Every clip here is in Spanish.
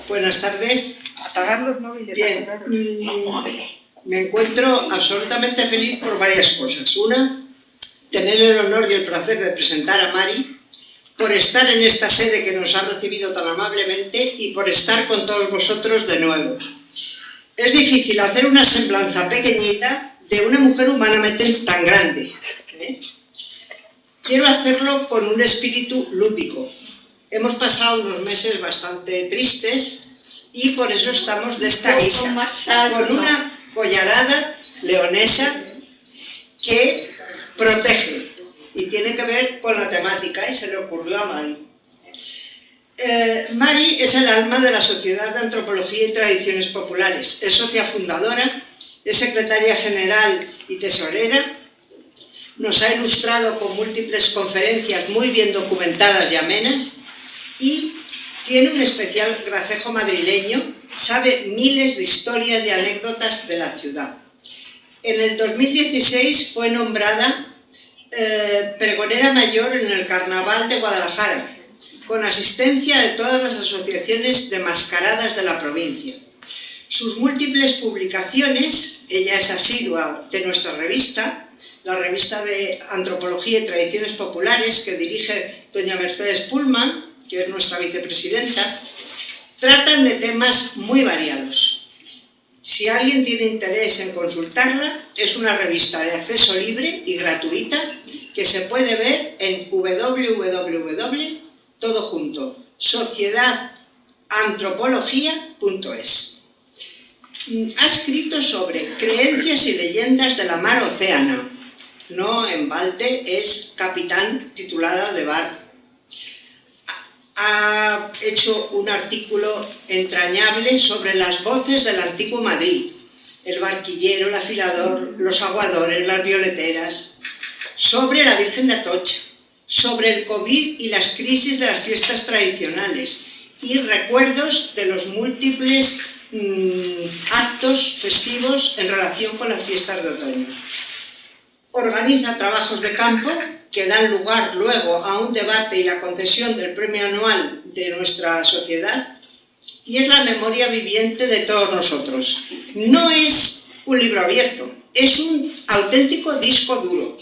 Buenas tardes. Apagar los móviles. Bien, me encuentro absolutamente feliz por varias cosas. Una, tener el honor y el placer de presentar a Mari, por estar en esta sede que nos ha recibido tan amablemente y por estar con todos vosotros de nuevo. Es difícil hacer una semblanza pequeñita de una mujer humanamente tan grande. Quiero hacerlo con un espíritu lúdico. Hemos pasado unos meses bastante tristes y por eso estamos de esta guisa, con una collarada leonesa que protege y tiene que ver con la temática y se le ocurrió a Mari. Mari es el alma de la Sociedad de Antropología y Tradiciones Populares, es socia fundadora, es secretaria general y tesorera, nos ha ilustrado con múltiples conferencias muy bien documentadas y amenas y tiene un especial gracejo madrileño, sabe miles de historias y anécdotas de la ciudad. En el 2016 fue nombrada pregonera mayor en el Carnaval de Guadalajara, con asistencia de todas las asociaciones de mascaradas de la provincia. Sus múltiples publicaciones, ella es asidua de nuestra revista, la revista de Antropología y Tradiciones Populares que dirige doña Mercedes Pullman, que es nuestra vicepresidenta, tratan de temas muy variados. Si alguien tiene interés en consultarla, es una revista de acceso libre y gratuita que se puede ver en sociedadantropología.es. Ha escrito sobre creencias y leyendas de la mar Océana. No en balde es capitán titulada de barco. Ha hecho un artículo entrañable sobre las voces del antiguo Madrid, el barquillero, el afilador, los aguadores, las violeteras, sobre la Virgen de Atocha, sobre el COVID y las crisis de las fiestas tradicionales y recuerdos de los múltiples actos festivos en relación con las fiestas de otoño. Organiza trabajos de campo que dan lugar luego a un debate y la concesión del premio anual de nuestra sociedad y es la memoria viviente de todos nosotros. No es un libro abierto, es un auténtico disco duro.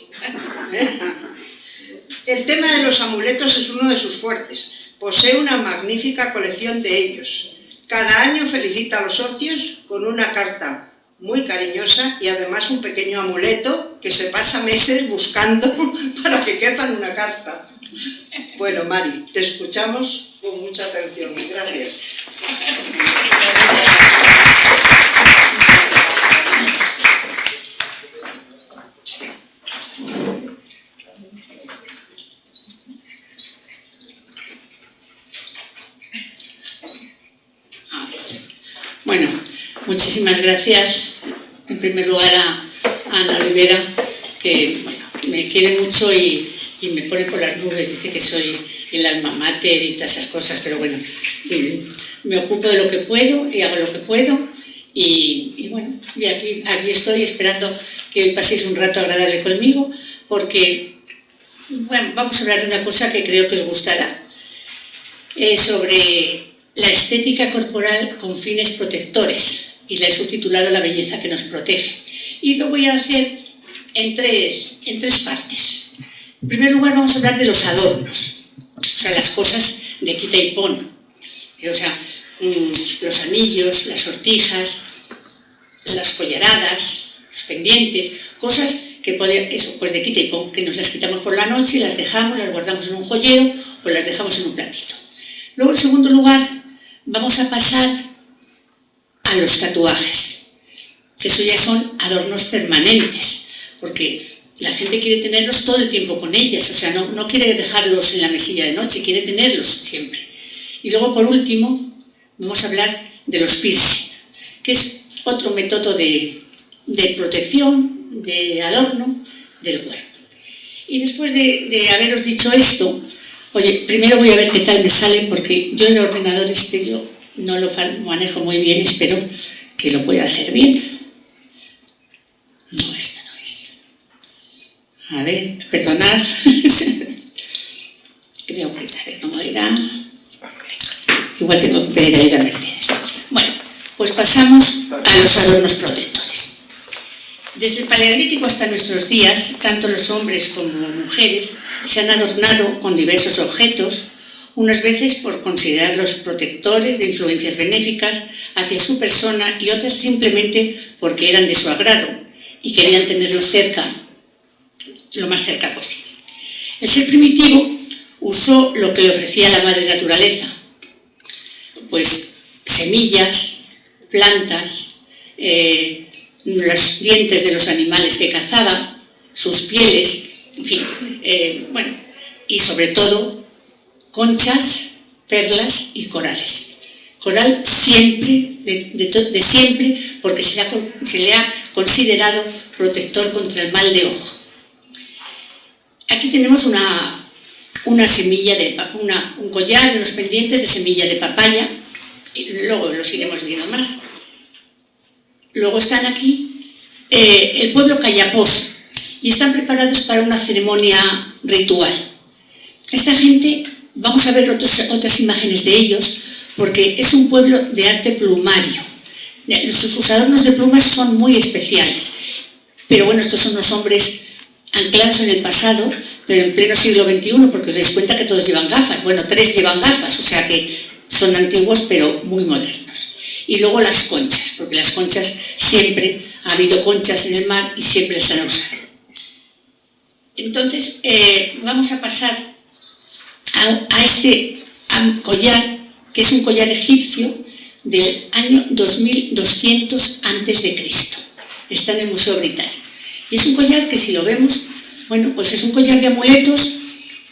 El tema de los amuletos es uno de sus fuertes. Posee una magnífica colección de ellos. Cada año felicita a los socios con una carta muy cariñosa y además un pequeño amuleto que se pasa meses buscando para que quepa en una carta. Bueno, Mari, te escuchamos con mucha atención. Gracias. Bueno, muchísimas gracias en primer lugar a Ana Olivera, que bueno, me quiere mucho y me pone por las nubes, dice que soy el alma mater y todas esas cosas, pero bueno, me ocupo de lo que puedo y hago lo que puedo y bueno, y aquí estoy esperando que hoy paséis un rato agradable conmigo porque, bueno, vamos a hablar de una cosa que creo que os gustará, sobre la estética corporal con fines protectores y la he subtitulado La belleza que nos protege y lo voy a hacer en tres partes. En primer lugar vamos a hablar de los adornos, o sea, las cosas de quita y pon, o sea, los anillos, las sortijas, las collaradas, los pendientes, cosas que pues de quita y pon, que nos las quitamos por la noche y las dejamos, las guardamos en un joyero o las dejamos en un platito. Luego, en segundo lugar, vamos a pasar a los tatuajes, que eso ya son adornos permanentes, porque la gente quiere tenerlos todo el tiempo con ellas, o sea, no quiere dejarlos en la mesilla de noche, quiere tenerlos siempre. Y luego, por último, vamos a hablar de los piercing, que es otro método de protección, de adorno del cuerpo. Y después de haberos dicho esto, oye, primero voy a ver qué tal me sale, porque yo el ordenador yo no lo manejo muy bien, espero que lo pueda hacer bien. No, esto no es. A ver, perdonad. Creo que sabe cómo irá. igual tengo que pedir ayuda a Mercedes. Bueno, pues pasamos a los adornos protectores. Desde el Paleolítico hasta nuestros días, tanto los hombres como mujeres se han adornado con diversos objetos, unas veces por considerarlos protectores de influencias benéficas hacia su persona y otras simplemente porque eran de su agrado y querían tenerlos cerca, lo más cerca posible. El ser primitivo usó lo que le ofrecía la madre naturaleza, pues semillas, plantas, los dientes de los animales que cazaba, sus pieles, en fin, y sobre todo conchas, perlas y corales. Coral siempre, de siempre, porque se le ha considerado protector contra el mal de ojo. Aquí tenemos una semilla un collar de unos pendientes de semilla de papaya, y luego los iremos viendo más. Luego están aquí el pueblo Kayapós y están preparados para una ceremonia ritual. Esta gente, vamos a ver otras imágenes de ellos, porque es un pueblo de arte plumario. Sus adornos de plumas son muy especiales, pero bueno, estos son unos hombres anclados en el pasado, pero en pleno siglo XXI, porque os dais cuenta que todos llevan gafas. Bueno, 3 llevan gafas, o sea que son antiguos pero muy modernos. Y luego las conchas, porque las conchas siempre ha habido conchas en el mar y siempre las han usado. Entonces, vamos a pasar a este collar, que es un collar egipcio del año 2200 a.C. Está en el Museo Británico. Y es un collar que, si lo vemos, bueno, pues es un collar de amuletos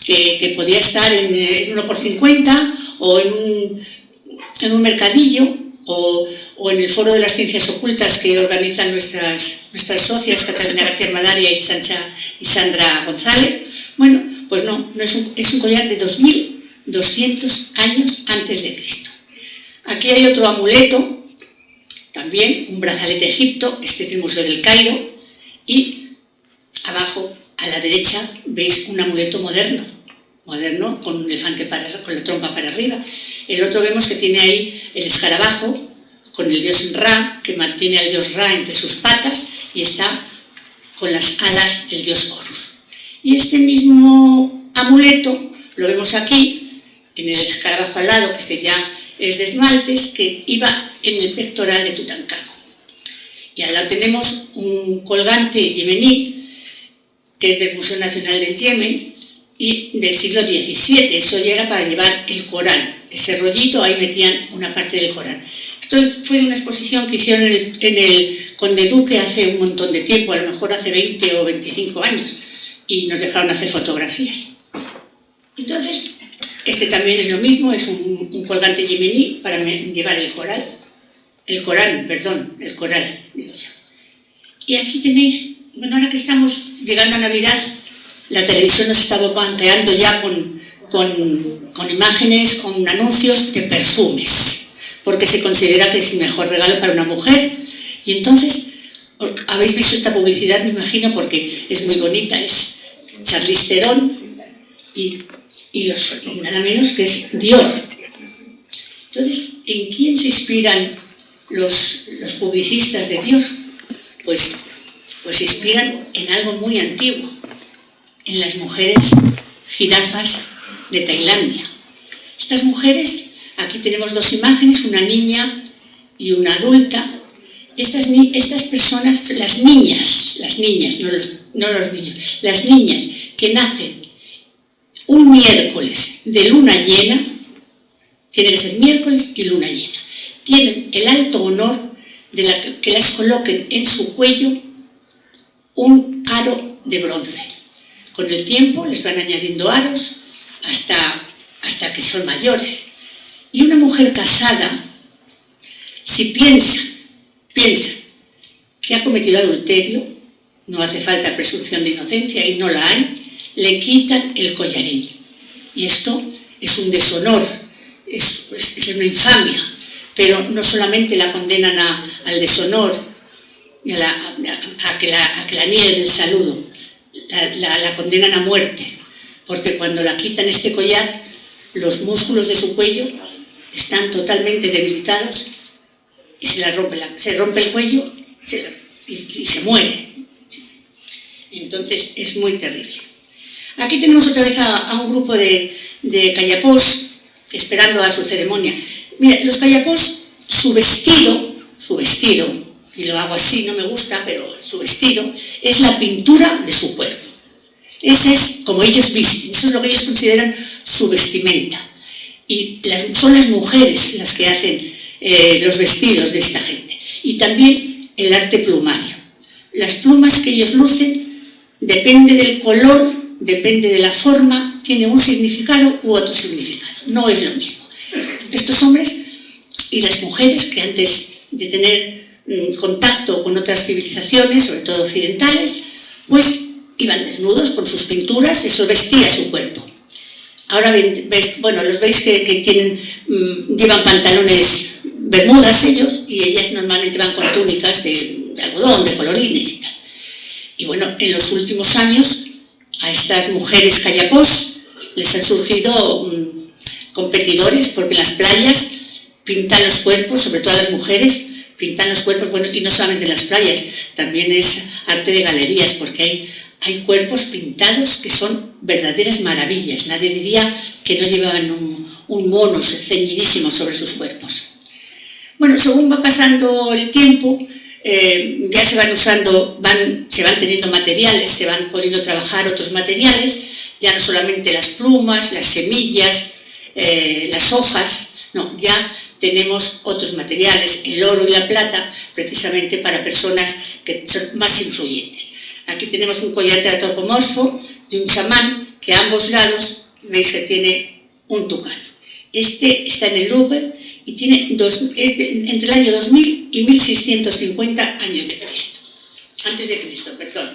que podría estar en 1 por 50 o en un mercadillo o en el Foro de las Ciencias Ocultas que organizan nuestras socias Catalina García Madaria y Sandra González. Bueno, pues no es un collar de 2200 años antes de Cristo. Aquí hay otro amuleto, también un brazalete egipto, este es del Museo del Cairo, y abajo a la derecha veis un amuleto moderno con un elefante con la trompa para arriba. El otro vemos que tiene ahí el escarabajo con el dios Ra, que mantiene al dios Ra entre sus patas y está con las alas del dios Horus. Y este mismo amuleto lo vemos aquí, en el escarabajo al lado, que ya es de esmaltes, que iba en el pectoral de Tutankamón. Y al lado tenemos un colgante yemení, que es del Museo Nacional del Yemen, y del siglo XVII. Eso ya era para llevar el Corán. Ese rollito, ahí metían una parte del Corán. Esto fue de una exposición que hicieron en el Conde Duque hace un montón de tiempo, a lo mejor hace 20 o 25 años, y nos dejaron hacer fotografías. Entonces, este también es lo mismo, es un colgante yemení para llevar el Corán, digo yo. Y aquí tenéis, bueno, ahora que estamos llegando a Navidad, la televisión nos está bombardeando ya con imágenes, con anuncios de perfumes, porque se considera que es el mejor regalo para una mujer. Y entonces, habéis visto esta publicidad, me imagino, porque es muy bonita, es Charlize Theron y nada menos que es Dior. Entonces, ¿en quién se inspiran los publicistas de Dior? Pues se inspiran en algo muy antiguo, en las mujeres jirafas de Tailandia. Estas mujeres, aquí tenemos 2 imágenes, una niña y una adulta. Estas personas, las niñas, no los niños, las niñas que nacen un miércoles de luna llena, tiene que ser miércoles y luna llena, tienen el alto honor de que las coloquen en su cuello un aro de bronce. Con el tiempo les van añadiendo aros hasta que son mayores. Y una mujer casada, si piensa que ha cometido adulterio, no hace falta presunción de inocencia y no la hay, le quitan el collarín. Y esto es un deshonor, es una infamia, pero no solamente la condenan al deshonor y a que la nieguen el saludo, la condenan a muerte, porque cuando la quitan este collar, los músculos de su cuello están totalmente debilitados y se rompe el cuello y se muere. Entonces es muy terrible. Aquí tenemos otra vez a un grupo de kayapós esperando a su ceremonia. Mira, los kayapós, su vestido, y lo hago así, no me gusta, pero su vestido es la pintura de su cuerpo. Ese es como ellos visten, eso es lo que ellos consideran su vestimenta. Y son las mujeres las que hacen los vestidos de esta gente. Y también el arte plumario. Las plumas que ellos lucen, depende del color, depende de la forma, tiene un significado u otro significado. No es lo mismo. Estos hombres y las mujeres que antes de tener contacto con otras civilizaciones, sobre todo occidentales, pues iban desnudos con sus pinturas, eso vestía su cuerpo. Ahora los veis que llevan pantalones bermudas ellos, y ellas normalmente van con túnicas de algodón, de colorines y tal. Y bueno, en los últimos años a estas mujeres kayapós les han surgido competidores, porque en las playas pintan los cuerpos, sobre todo las mujeres, pintan los cuerpos, bueno, y no solamente en las playas, también es arte de galerías, porque hay cuerpos pintados que son verdaderas maravillas. Nadie diría que no llevaban un mono ceñidísimo sobre sus cuerpos. Bueno, según va pasando el tiempo, ya se van teniendo materiales, se van pudiendo trabajar otros materiales, ya no solamente las plumas, las semillas, las hojas, no, ya tenemos otros materiales, el oro y la plata, precisamente para personas que son más influyentes. Aquí tenemos un collar antropomorfo de un chamán que a ambos lados veis que tiene un tucán. Este está en el Louvre y tiene entre el año 2000 y 1650 años de Cristo. Antes de Cristo, perdón.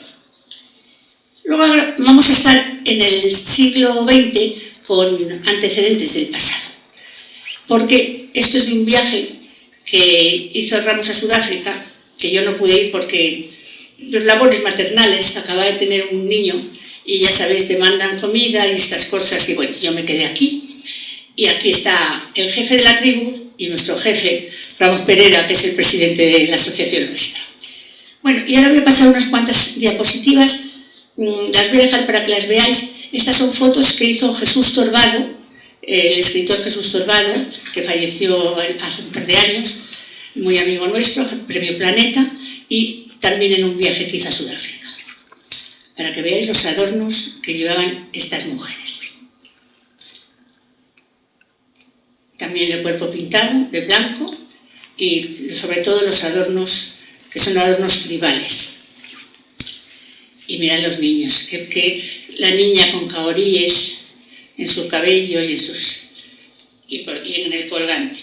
Luego ahora vamos a estar en el siglo XX con antecedentes del pasado. Porque esto es de un viaje que hizo Ramos a Sudáfrica, que yo no pude ir porque los labores maternales, acababa de tener un niño y ya sabéis, te mandan comida y estas cosas, y bueno, yo me quedé aquí. Y aquí está el jefe de la tribu y nuestro jefe, Ramos Pereira, que es el presidente de la asociación nuestra. Bueno, y ahora voy a pasar unas cuantas diapositivas, las voy a dejar para que las veáis. Estas son fotos que hizo Jesús Torbado, el escritor Jesús Torbado, que falleció hace un par de años, muy amigo nuestro, Premio Planeta, y también en un viaje que hizo a Sudáfrica, para que veáis los adornos que llevaban estas mujeres. También el cuerpo pintado de blanco y sobre todo los adornos que son adornos tribales. Y mirad los niños, que la niña con caoríes en su cabello y en el colgante.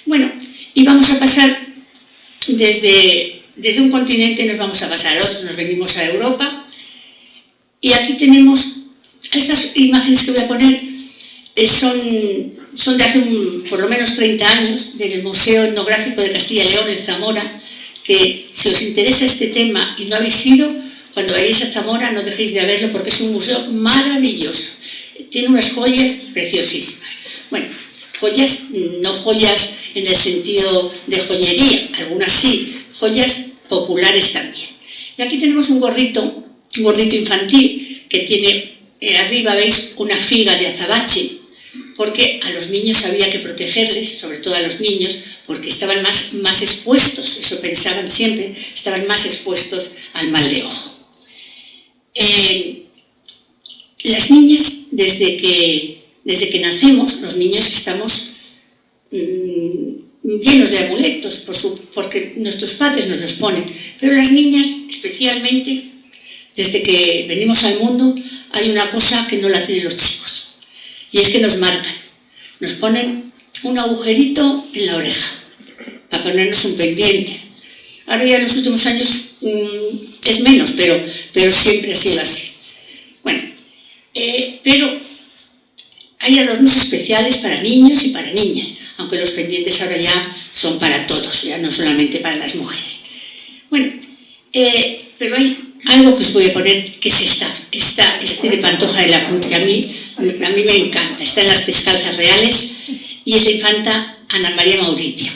Bueno, y vamos a pasar desde un continente, nos vamos a pasar a otros, nos venimos a Europa, y aquí tenemos estas imágenes que voy a poner, son de hace por lo menos 30 años, del Museo Etnográfico de Castilla y León en Zamora, que si os interesa este tema y no habéis ido, cuando vayáis a Zamora no dejéis de verlo, porque es un museo maravilloso, tiene unas joyas preciosísimas. Bueno, joyas, no joyas en el sentido de joyería, algunas sí, joyas populares también. Y aquí tenemos un gorrito infantil que tiene arriba, veis, una figa de azabache, porque a los niños había que protegerles, sobre todo a los niños, porque estaban más expuestos, eso pensaban siempre, estaban más expuestos al mal de ojo. Las niñas, desde que nacemos, los niños estamos llenos de amuletos, porque nuestros padres nos los ponen, pero las niñas, especialmente, desde que venimos al mundo, hay una cosa que no la tienen los chicos, y es que nos marcan, nos ponen un agujerito en la oreja, para ponernos un pendiente. Ahora ya en los últimos años es menos, pero siempre ha sido así. Bueno, pero hay adornos especiales para niños y para niñas, aunque los pendientes ahora ya son para todos, ya no solamente para las mujeres. Bueno, pero hay algo que os voy a poner, que es este de Pantoja de la Cruz, que a mí me encanta. Está en las Descalzas Reales y es la infanta Ana María Mauritia.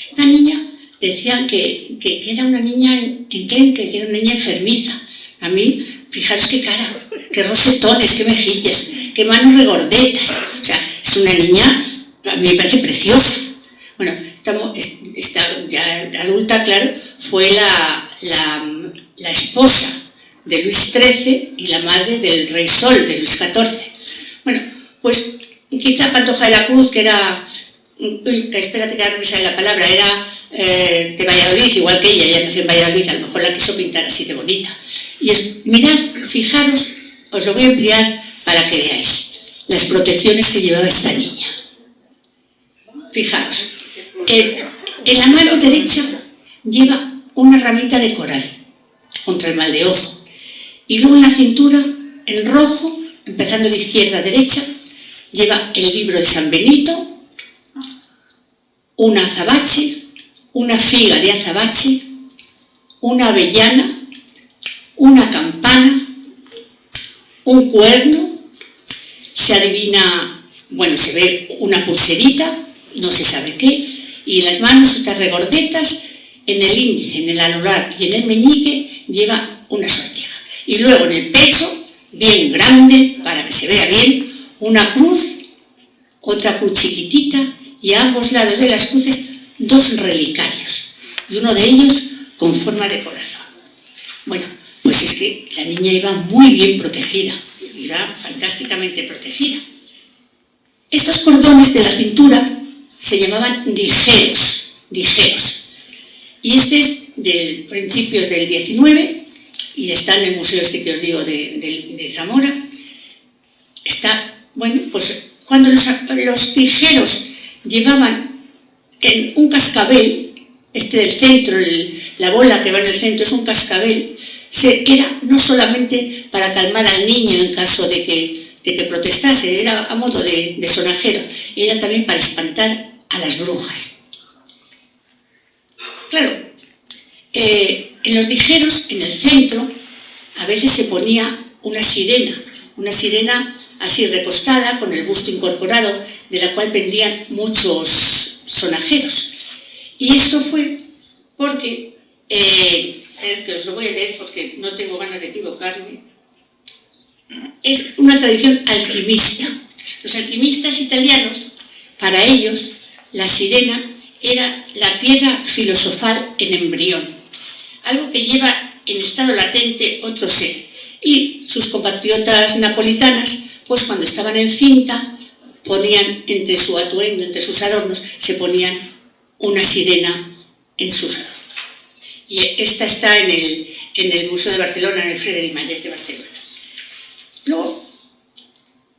Esta niña decían que era una niña enclenque, que era una niña enfermiza. A mí, fijaros qué cara, qué rosetones, qué mejillas, qué manos regordetas. O sea, es una niña, a mí me parece preciosa. Bueno, esta ya adulta, claro, fue la esposa de Luis XIII y la madre del rey Sol, de Luis XIV. Bueno, pues quizá Pantoja de la Cruz, que era, espérate que ahora no me sale la palabra, era de Valladolid, igual que ella nació en Valladolid, a lo mejor la quiso pintar así de bonita. Y mirad, fijaros, os lo voy a ampliar para que veáis las protecciones que llevaba esta niña. Fijaros, en la mano derecha lleva una ramita de coral contra el mal de ojo, y luego en la cintura, en rojo, empezando de izquierda a derecha, lleva el libro de San Benito, una azabache, una figa de azabache, una avellana, una campana, un cuerno, se adivina, bueno, se ve una pulserita, no se sabe qué, y en las manos estas regordetas, en el índice, en el anular y en el meñique lleva una sortija. Y luego en el pecho, bien grande, para que se vea bien, una cruz, otra cruz chiquitita, y a ambos lados de las cruces dos relicarios, y uno de ellos con forma de corazón. Bueno, pues es que la niña iba muy bien protegida, iba fantásticamente protegida. Estos cordones de la cintura se llamaban dijeros, y este es de principios del 19, y está en el museo este que os digo de Zamora. Está, bueno, pues cuando los dijeros llevaban en un cascabel, este del centro, la bola que va en el centro es un cascabel, era no solamente para calmar al niño en caso de que protestase, era a modo de sonajero, era también para espantar a las brujas. Claro, en los dijeros, en el centro, a veces se ponía una sirena así recostada, con el busto incorporado, de la cual pendían muchos sonajeros. Y esto fue porque, que os lo voy a leer porque no tengo ganas de equivocarme, es una tradición alquimista. Los alquimistas italianos, para ellos, la sirena era la piedra filosofal en embrión, algo que lleva en estado latente otro ser. Y sus compatriotas napolitanas, pues cuando estaban en cinta, ponían entre su atuendo, entre sus adornos, se ponían una sirena en sus adornos. Y esta está en el Museo de Barcelona, en el Frederic Marès de Barcelona. Luego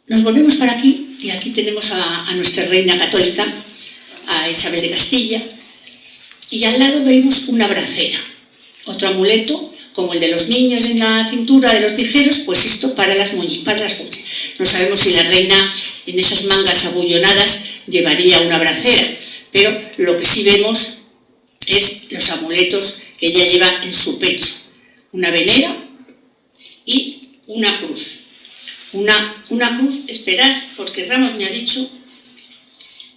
nos volvemos para aquí, y aquí tenemos a nuestra reina católica, a Isabel de Castilla, y al lado vemos una bracera, otro amuleto, como el de los niños en la cintura de los dijeros, pues esto para las muchas. No sabemos si la reina en esas mangas abullonadas llevaría una bracera, pero lo que sí vemos es los amuletos que ella lleva en su pecho, una venera y una cruz. Una cruz, esperad, porque Ramos me ha dicho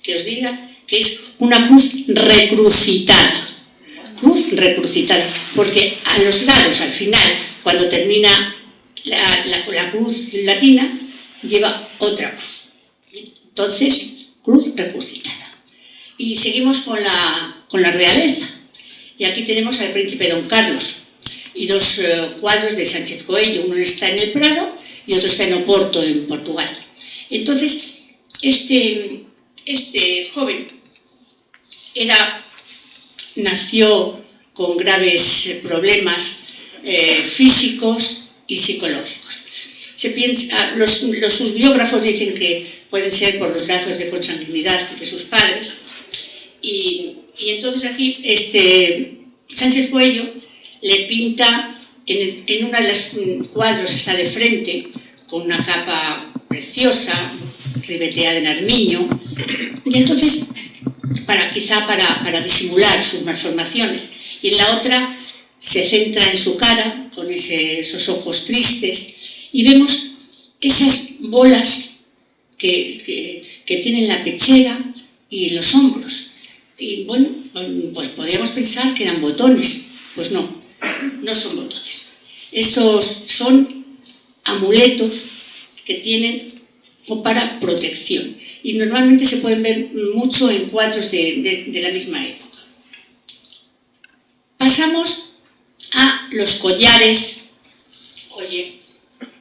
que os diga que es una cruz recrucitada. Cruz recrucitada, porque a los lados, al final, cuando termina la cruz latina, lleva otra cruz. Entonces, cruz recrucitada. Y seguimos con la realeza. Y aquí tenemos al príncipe Don Carlos y dos cuadros de Sánchez Coello. Uno está en el Prado y otro está en Oporto, en Portugal. Entonces, este joven nació con graves problemas físicos y psicológicos. Se piensa, sus biógrafos dicen que pueden ser por los lazos de consanguinidad de sus padres, y entonces aquí Sánchez Coello le pinta en uno de los cuadros, está de frente, con una capa preciosa, ribeteada en armiño, y entonces quizá para disimular sus malformaciones, y en la otra se centra en su cara con esos ojos tristes, y vemos esas bolas que tiene en la pechera, y en los hombros. Y bueno, pues podríamos pensar que eran botones. Pues no, no son botones. Estos son amuletos que tienen para protección y normalmente se pueden ver mucho en cuadros de la misma época. Pasamos a los collares. Oye,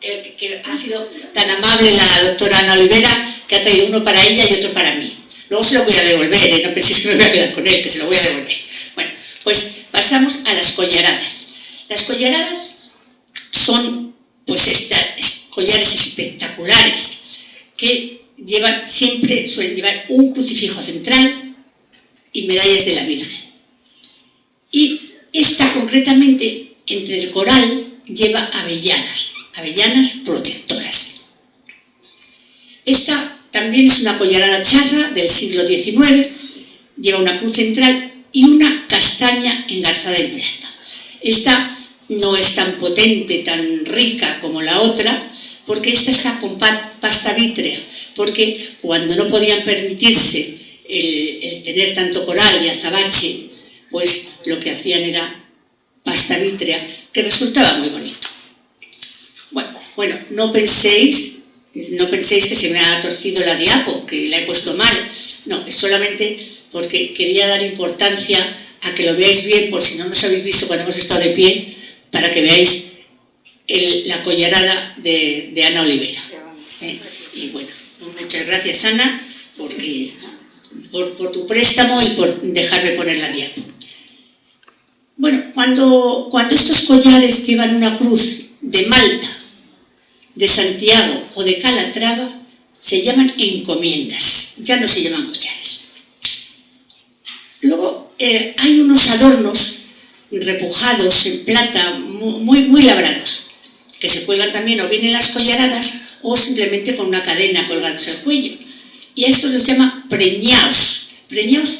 que ha sido tan amable la doctora Ana Olivera, que ha traído uno para ella y otro para mí. Luego se lo voy a devolver, no penséis que me voy a quedar con él, que se lo voy a devolver. Bueno, pues pasamos a las collaradas. Las collaradas son pues estas collares espectaculares que suelen llevar un crucifijo central y medallas de la Virgen. Y esta concretamente, entre el coral, lleva avellanas protectoras. Esta también es una collarada charra del siglo XIX, lleva una cruz central y una castaña engarzada en plata. Esta no es tan potente, tan rica como la otra, porque esta está con pasta vítrea, porque cuando no podían permitirse el tener tanto coral y azabache, pues lo que hacían era pasta vítrea, que resultaba muy bonito. Bueno, no penséis que se me ha torcido la diapo, que la he puesto mal. No, es solamente porque quería dar importancia a que lo veáis bien, por si no nos habéis visto cuando hemos estado de pie, para que veáis la collarada de Ana Olivera. Y bueno, muchas gracias, Ana, por tu préstamo y por dejarme poner la diapo. Bueno, cuando estos collares llevan una cruz de Malta, de Santiago o de Calatrava, se llaman encomiendas, ya no se llaman collares. Luego hay unos adornos repujados en plata, muy labrados, que se cuelgan también o bien en las collaradas o simplemente con una cadena colgados al cuello. Y a estos los llama preñaos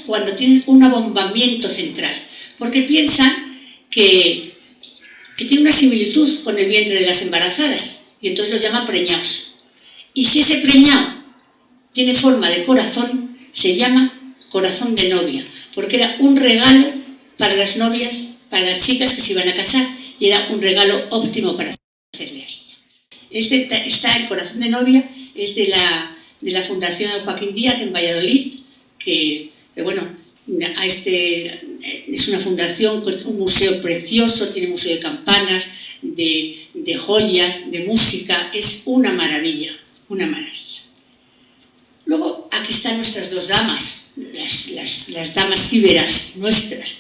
cuando tienen un abombamiento central, porque piensan que tiene una similitud con el vientre de las embarazadas, y entonces los llaman preñaos. Y si ese preñao tiene forma de corazón, se llama corazón de novia, porque era un regalo para las novias, para las chicas que se iban a casar, y era un regalo óptimo para hacerle a ella. Está el corazón de novia, es de la Fundación Joaquín Díaz en Valladolid, que bueno, es una fundación con un museo precioso, tiene museo de campanas, de joyas, de música, es una maravilla, una maravilla. Luego aquí están nuestras dos damas, las damas íberas nuestras,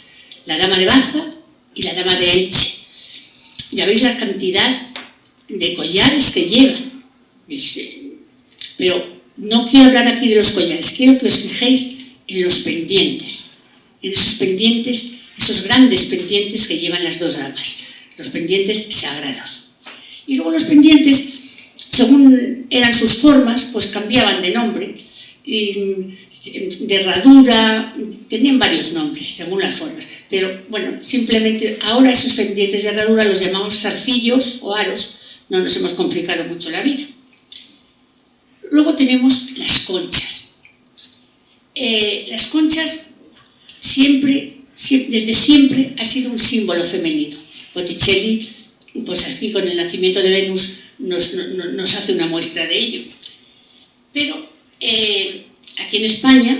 la dama de Baza y la dama de Elche. Ya veis la cantidad de collares que llevan, pero no quiero hablar aquí de los collares, quiero que os fijéis en los pendientes, en esos pendientes, esos grandes pendientes que llevan las dos damas, los pendientes sagrados. Y luego los pendientes, según eran sus formas, pues cambiaban de nombre, de herradura, tenían varios nombres según las formas, pero bueno, simplemente ahora esos pendientes de herradura los llamamos zarcillos o aros, no nos hemos complicado mucho la vida. Luego tenemos las conchas. Las conchas desde siempre ha sido un símbolo femenino. Botticelli, pues aquí con el nacimiento de Venus nos hace una muestra de ello. Pero aquí en España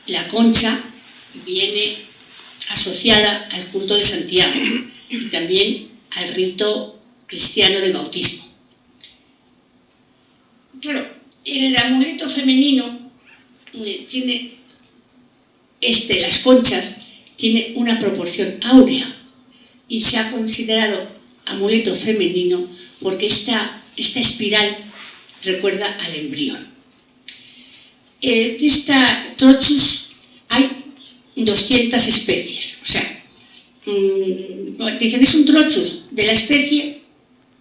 la concha viene asociada al culto de Santiago y también al rito cristiano del bautismo. Claro, el amuleto femenino tiene las conchas, tiene una proporción áurea y se ha considerado amuleto femenino porque esta espiral recuerda al embrión. De esta Trochus hay 200 especies, o sea, dicen es un Trochus de la especie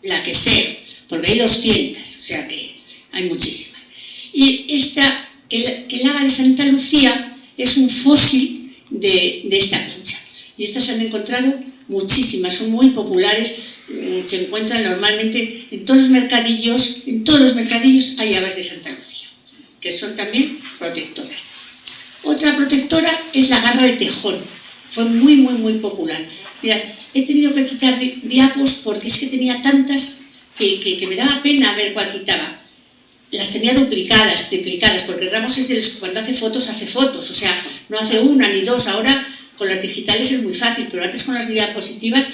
la que sea, porque hay 200, o sea que hay muchísimas. Y el Ava de Santa Lucía es un fósil de esta concha. Y estas se han encontrado muchísimas, son muy populares, se encuentran normalmente en todos los mercadillos hay habas de Santa Lucía, que son también protectoras. Otra protectora es la garra de tejón. Fue muy popular. Mirad, he tenido que quitar diapos porque es que tenía tantas que me daba pena ver cuál quitaba. Las tenía duplicadas, triplicadas, porque Ramos es de los que cuando hace fotos, o sea, no hace una ni dos. Ahora con las digitales es muy fácil, pero antes con las diapositivas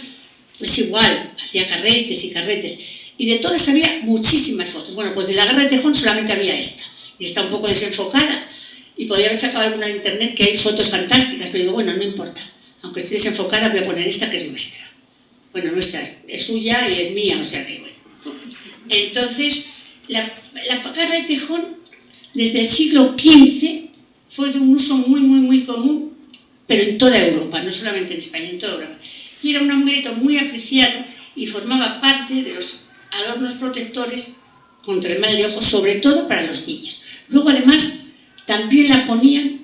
es igual, hacía carretes y carretes. Y de todas había muchísimas fotos. Bueno, pues de la garra de tejón solamente había esta. Y está un poco desenfocada. Y podría haber sacado alguna de internet que hay fotos fantásticas, pero digo, bueno, no importa. Aunque esté desenfocada, voy a poner esta que es nuestra. Bueno, nuestra es suya y es mía, o sea que bueno. Entonces, la garra de tejón, desde el siglo XV, fue de un uso muy común, pero en toda Europa, no solamente en España, en toda Europa. Y era un amuleto muy apreciado y formaba parte de los adornos protectores contra el mal de ojo, sobre todo para los niños. Luego, además, también la ponían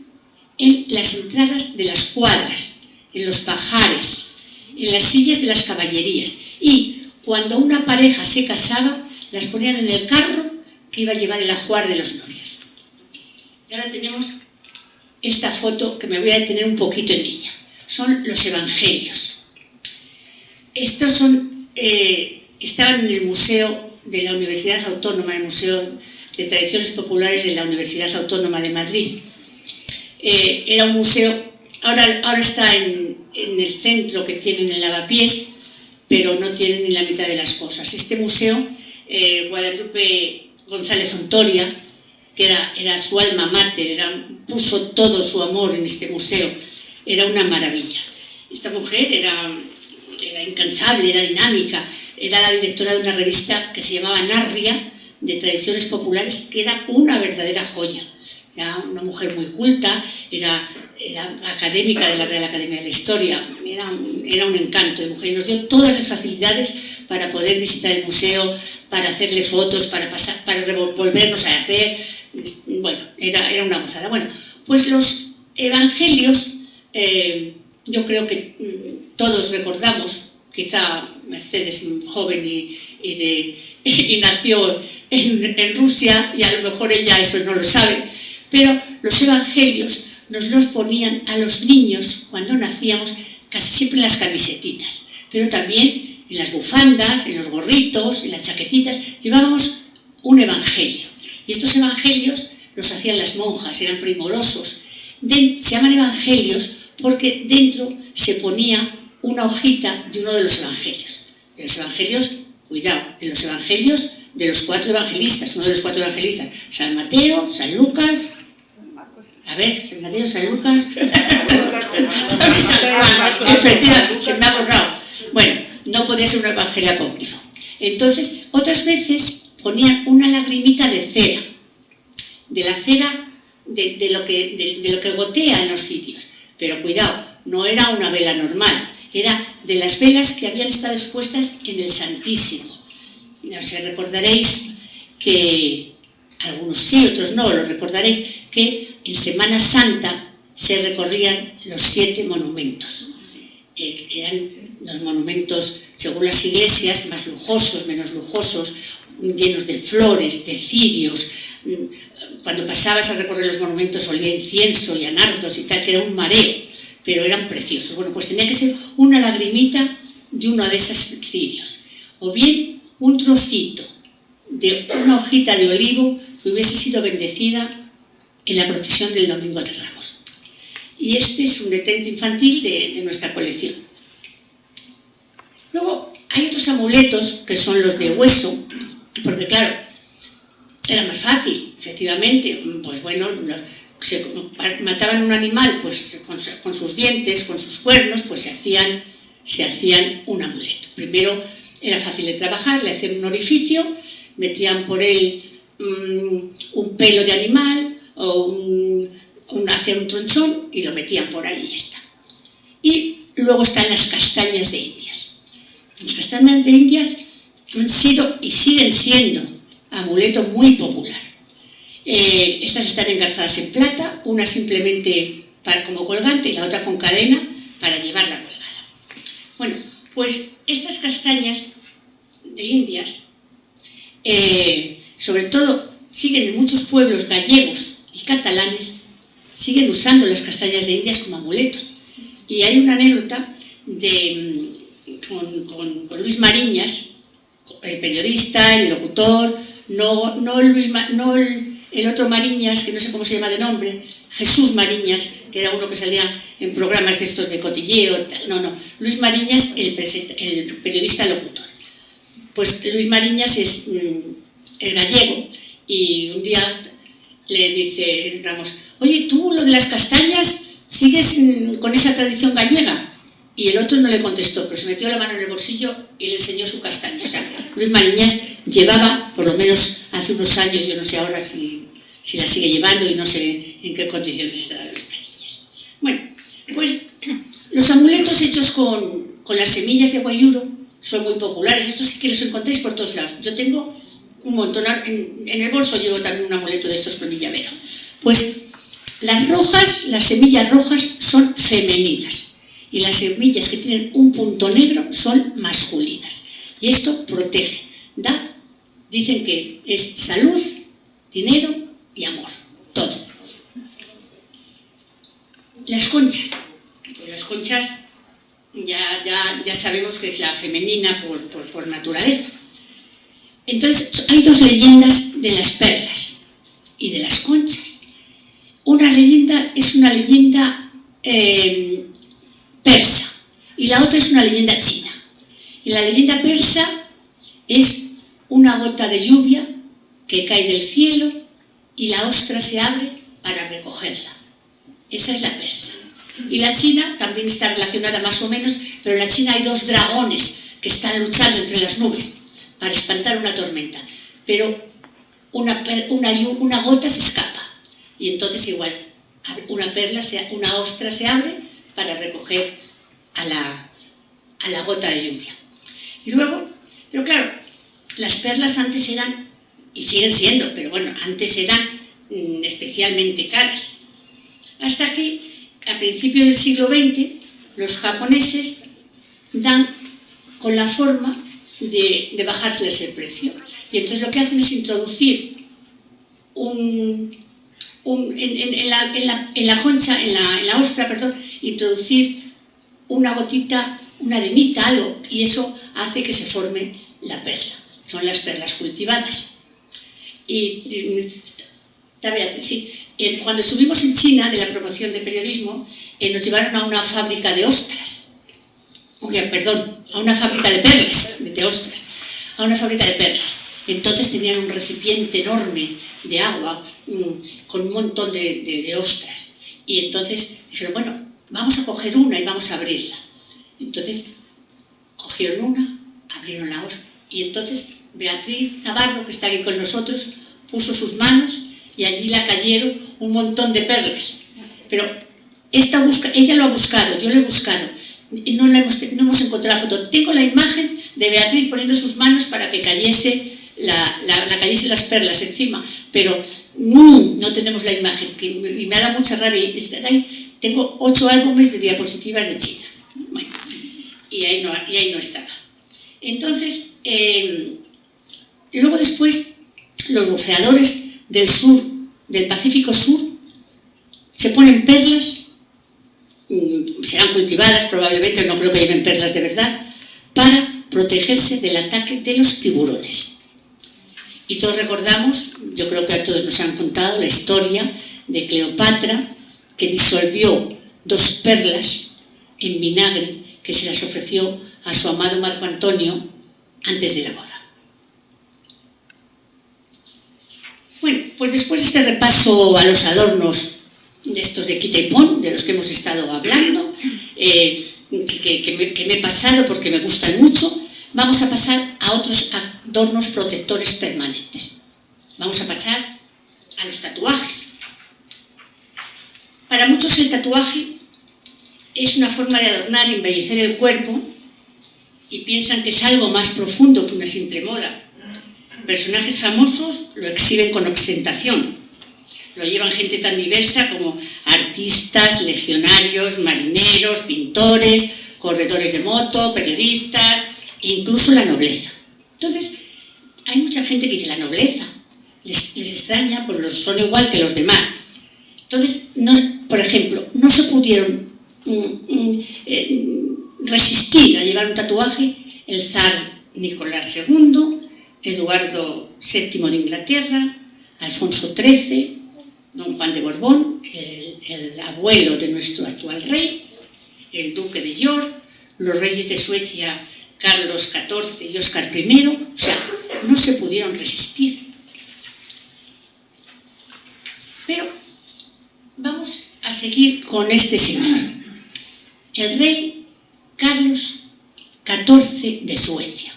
en las entradas de las cuadras, en los pajares, en las sillas de las caballerías. Y cuando una pareja se casaba, las ponían en el carro que iba a llevar el ajuar de los novios. Y ahora tenemos esta foto que me voy a detener un poquito en ella. Son los evangelios. Estos son, estaban en el Museo de la Universidad Autónoma, el Museo de Tradiciones Populares de la Universidad Autónoma de Madrid. Era un museo, ahora está en el centro que tienen en Lavapiés, pero no tienen ni la mitad de las cosas. Este museo, Guadalupe González Ontoria, que era su alma mater, puso todo su amor en este museo, era una maravilla. Esta mujer era incansable, era dinámica, era la directora de una revista que se llamaba Narria, de Tradiciones Populares, que era una verdadera joya. Era una mujer muy culta, era académica de la Real Academia de la Historia, era un encanto de mujer y nos dio todas las facilidades para poder visitar el museo, para hacerle fotos, para volvernos a hacer. Bueno, era una gozada. Bueno, pues los evangelios, yo creo que todos recordamos, quizá Mercedes joven y nació en Rusia y a lo mejor ella eso no lo sabe, pero los evangelios nos los ponían a los niños cuando nacíamos casi siempre en las camisetitas, pero también en las bufandas, en los gorritos, en las chaquetitas, llevábamos un evangelio. Y estos evangelios los hacían las monjas, eran primorosos. Se llaman evangelios porque dentro se ponía una hojita de uno de los evangelios. De los evangelios, cuidado, de los evangelios de los 4 evangelistas, uno de los 4 evangelistas, San Mateo, San Lucas, San Mateo, San Lucas, San Juan, efectivamente, se me ha borrado. Bueno, no podía ser un evangelio apócrifo. Entonces, otras veces ponían una lagrimita de cera, de la cera de lo que gotea en los sitios. Pero cuidado, no era una vela normal, era de las velas que habían estado expuestas en el Santísimo. No sé, recordaréis que, algunos sí, otros no, lo recordaréis, que en Semana Santa se recorrían los 7 monumentos. Eran los monumentos, según las iglesias, más lujosos, menos lujosos, llenos de flores, de cirios. Cuando pasabas a recorrer los monumentos olía incienso y a nardos y tal, que era un mareo, pero eran preciosos. Bueno, pues tenía que ser una lagrimita de uno de esos cirios, o bien un trocito de una hojita de olivo que hubiese sido bendecida en la procesión del Domingo de Ramos. Y este es un detente infantil de nuestra colección. Luego hay otros amuletos que son los de hueso, porque claro, era más fácil, efectivamente, pues bueno, mataban un animal pues con sus dientes, con sus cuernos, pues se hacían un amuleto. Primero era fácil de trabajar, le hacían un orificio, metían por él un pelo de animal o hacían un tronchón y lo metían por ahí y ya está. Y luego están las castañas de Indias. Las castañas de Indias han sido y siguen siendo amuleto muy popular. Estas están engarzadas en plata, una simplemente como colgante y la otra con cadena para llevarla colgada. Bueno, pues estas castañas de Indias, sobre todo, siguen en muchos pueblos gallegos y catalanes siguen usando las castañas de Indias como amuletos. Y hay una anécdota con Luis Mariñas, el periodista, el locutor, no el otro Mariñas, que no sé cómo se llama de nombre, Jesús Mariñas, que era uno que salía en programas de estos de cotilleo, Luis Mariñas, el periodista locutor. Pues Luis Mariñas es gallego y un día le dice Ramos, oye, tú lo de las castañas, ¿sigues con esa tradición gallega? Y el otro no le contestó, pero se metió la mano en el bolsillo y le enseñó su castaña. O sea, Luis Mariñas llevaba, por lo menos hace unos años, yo no sé ahora si la sigue llevando y no sé en qué condiciones está Luis Mariñas. Bueno, pues los amuletos hechos con las semillas de guayuro son muy populares. Estos sí que los encontréis por todos lados. Yo tengo un montón, en el bolso llevo también un amuleto de estos con mi llavero. Pues las semillas rojas son femeninas y las semillas que tienen un punto negro son masculinas. Y esto protege, dicen que es salud, dinero y amor, todo. Las conchas, pues las conchas ya sabemos que es la femenina por naturaleza. Entonces hay dos leyendas de las perlas y de las conchas. Una leyenda es una leyenda persa y la otra es una leyenda china. Y la leyenda persa es una gota de lluvia que cae del cielo y la ostra se abre para recogerla. Esa es la persa. Y la china también está relacionada más o menos, pero en la China hay dos dragones que están luchando entre las nubes para espantar una tormenta. Pero una gota se escapa y entonces igual una ostra se abre para recoger a la gota de lluvia. Y luego, pero claro, las perlas antes eran, y siguen siendo, pero bueno, antes eran especialmente caras. Hasta que a principios del siglo XX los japoneses dan con la forma de bajarles el precio. Y entonces lo que hacen es introducir en la concha, en la ostra, perdón, introducir una gotita, una arenita, algo, y eso hace que se forme la perla. Son las perlas cultivadas. Cuando estuvimos en China de la promoción de periodismo, nos llevaron a una fábrica de ostras. A una fábrica de perlas, de ostras, a una fábrica de perlas. Entonces tenían un recipiente enorme de agua con un montón de ostras. Y entonces dijeron, bueno, vamos a coger una y vamos a abrirla. Entonces cogieron una, abrieron la ostra. Y entonces Beatriz Navarro, que está aquí con nosotros, puso sus manos y allí la cayeron un montón de perlas. Pero ella lo ha buscado, yo lo he buscado. No hemos encontrado la foto. Tengo la imagen de Beatriz poniendo sus manos para que cayese las perlas encima, pero no tenemos la imagen, y me ha dado mucha rabia. Tengo 8 álbumes de diapositivas de China. Bueno, y ahí no estaba. Entonces, luego después, los buceadores del sur, del Pacífico Sur, se ponen perlas, serán cultivadas probablemente, no creo que lleven perlas de verdad, para protegerse del ataque de los tiburones. Y todos recordamos, yo creo que a todos nos han contado la historia de Cleopatra, que disolvió 2 perlas en vinagre que se las ofreció a su amado Marco Antonio antes de la boda. Bueno, pues después de este repaso a los adornos de estos de quita y pon, de los que hemos estado hablando, que me he pasado porque me gustan mucho, vamos a pasar a otros adornos protectores permanentes. Vamos a pasar a los tatuajes. Para muchos el tatuaje es una forma de adornar y embellecer el cuerpo y piensan que es algo más profundo que una simple moda. Personajes famosos lo exhiben con ostentación. Lo llevan gente tan diversa como artistas, legionarios, marineros, pintores, corredores de moto, periodistas, e incluso la nobleza. Entonces, hay mucha gente que dice la nobleza. Les extraña, pues son igual que los demás. Entonces, por ejemplo, no se pudieron resistir a llevar un tatuaje el zar Nicolás II, Eduardo VII de Inglaterra, Alfonso XIII, don Juan de Borbón, el abuelo de nuestro actual rey, el duque de York, los reyes de Suecia Carlos XIV y Óscar I, o sea, no se pudieron resistir. Pero vamos a seguir con este señor, el rey Carlos XIV de Suecia,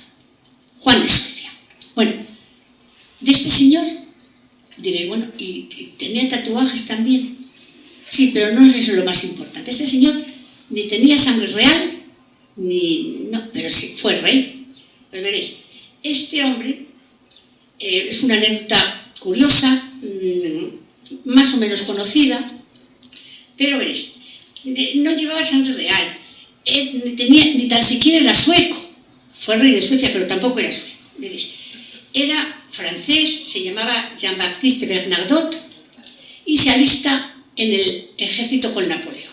Juan de Suecia. Bueno, de este señor diréis, bueno, ¿y tenía tatuajes también? Sí, pero no es eso lo más importante. Este señor ni tenía sangre real, pero sí fue rey. Pues veréis, este hombre es una anécdota curiosa, más o menos conocida, pero veréis, no llevaba sangre real, ni tan siquiera era sueco, fue rey de Suecia, pero tampoco era sueco. Veréis, era francés, se llamaba Jean-Baptiste Bernadotte y se alista en el ejército con Napoleón.